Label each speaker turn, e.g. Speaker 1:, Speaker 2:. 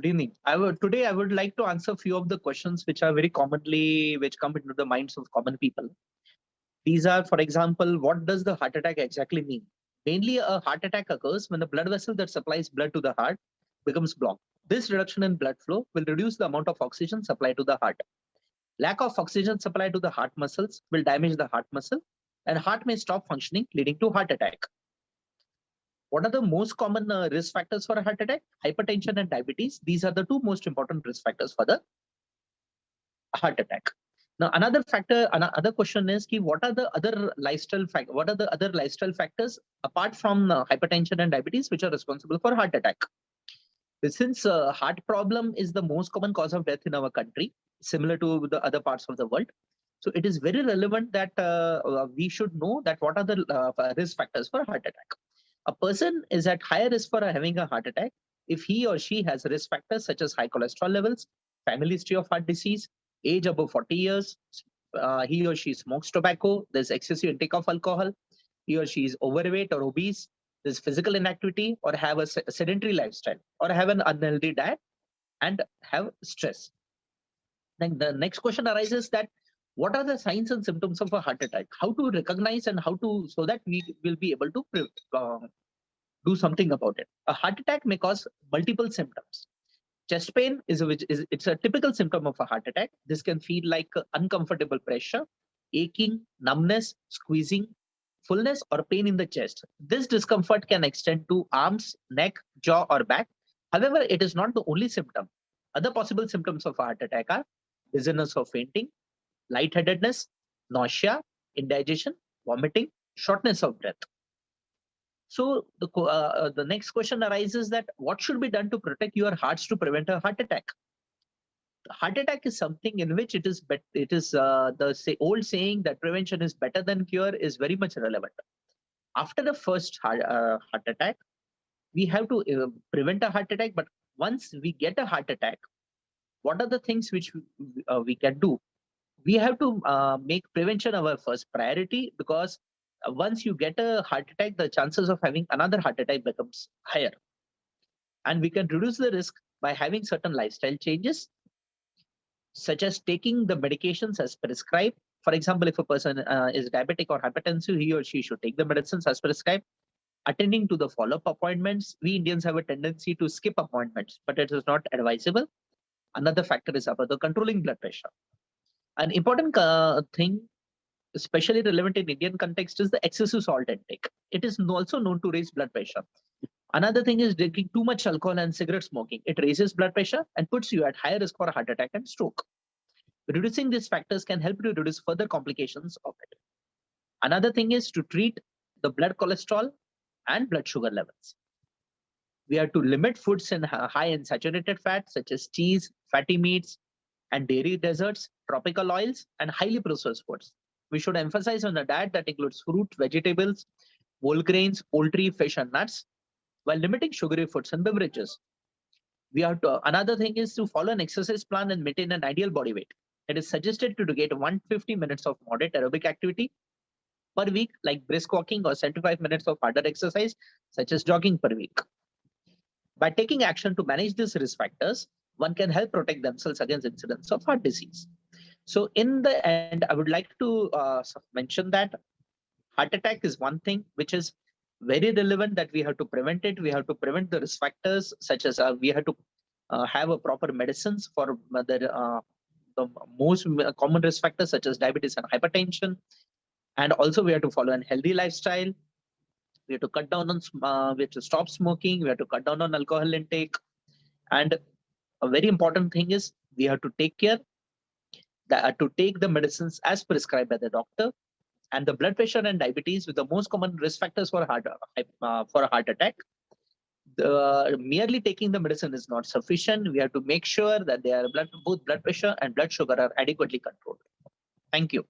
Speaker 1: Good evening. Today I would like to answer a few of the questions which are very commonly which come into the minds of common people. These are, for example, what does the heart attack exactly mean? Mainly, a heart attack occurs when the blood vessel that supplies blood to the heart becomes blocked. This reduction in blood flow will reduce the amount of oxygen supplied to the heart. Lack of oxygen supply to the heart muscles will damage the heart muscle, and heart may stop functioning, leading to heart attack. What are the most common risk factors for a heart attack? Hypertension and diabetes. These are the two most important risk factors for the heart attack. Now, another question is, what are the other lifestyle factors apart from hypertension and diabetes, which are responsible for heart attack? Since heart problem is the most common cause of death in our country, similar to the other parts of the world, so it is very relevant that we should know that what are the risk factors for heart attack. A person is at higher risk for having a heart attack if he or she has risk factors such as high cholesterol levels, family history of heart disease, age above 40 years, he or she smokes tobacco, there's excessive intake of alcohol, he or she is overweight or obese, there's physical inactivity, or have a sedentary lifestyle, or have an unhealthy diet, and have stress. Then the next question arises that what are the signs and symptoms of a heart attack? How to recognize and how to, so that we will be able to do something about it. A heart attack may cause multiple symptoms. Chest pain it's a typical symptom of a heart attack. This can feel like uncomfortable pressure, aching, numbness, squeezing, fullness, or pain in the chest. This discomfort can extend to arms, neck, jaw, or back. However, it is not the only symptom. Other possible symptoms of a heart attack are dizziness or fainting, lightheadedness, nausea, indigestion, vomiting, shortness of breath. So the next question arises that what should be done to protect your hearts to prevent a heart attack? Heart attack is something in which the old saying that prevention is better than cure is very much relevant. After the first heart attack, we have to prevent a heart attack. But once we get a heart attack, what are the things which we can do? We have to make prevention our first priority, because once you get a heart attack, the chances of having another heart attack becomes higher. And we can reduce the risk by having certain lifestyle changes, such as taking the medications as prescribed. For example, if a person is diabetic or hypertensive, he or she should take the medicines as prescribed. Attending to the follow-up appointments. We Indians have a tendency to skip appointments, but it is not advisable. Another factor is about the controlling blood pressure. An important thing, especially relevant in Indian context, is the excessive salt intake. It is also known to raise blood pressure. Another thing is drinking too much alcohol and cigarette smoking. It raises blood pressure and puts you at higher risk for a heart attack and stroke. Reducing these factors can help you reduce further complications of it. Another thing is to treat the blood cholesterol and blood sugar levels. We have to limit foods in high in saturated fat, such as cheese, fatty meats, and dairy desserts, tropical oils, and highly processed foods. We should emphasize on a diet that includes fruit, vegetables, whole grains, poultry, fish, and nuts, while limiting sugary foods and beverages. Another thing is to follow an exercise plan and maintain an ideal body weight. It is suggested to get 150 minutes of moderate aerobic activity per week, like brisk walking, or 75 minutes of harder exercise, such as jogging per week. By taking action to manage these risk factors, one can help protect themselves against incidents of heart disease. So in the end, I would like to mention that heart attack is one thing which is very relevant, that we have to prevent it. We have to prevent the risk factors, such as we have to have a proper medicines for the most common risk factors, such as diabetes and hypertension. And also we have to follow a healthy lifestyle. We have to cut down on, we have to stop smoking. We have to cut down on alcohol intake. And a very important thing is we have to take care to take the medicines as prescribed by the doctor. And the blood pressure and diabetes with the most common risk factors for a heart attack. Merely taking the medicine is not sufficient. We have to make sure that both blood pressure and blood sugar are adequately controlled. Thank you.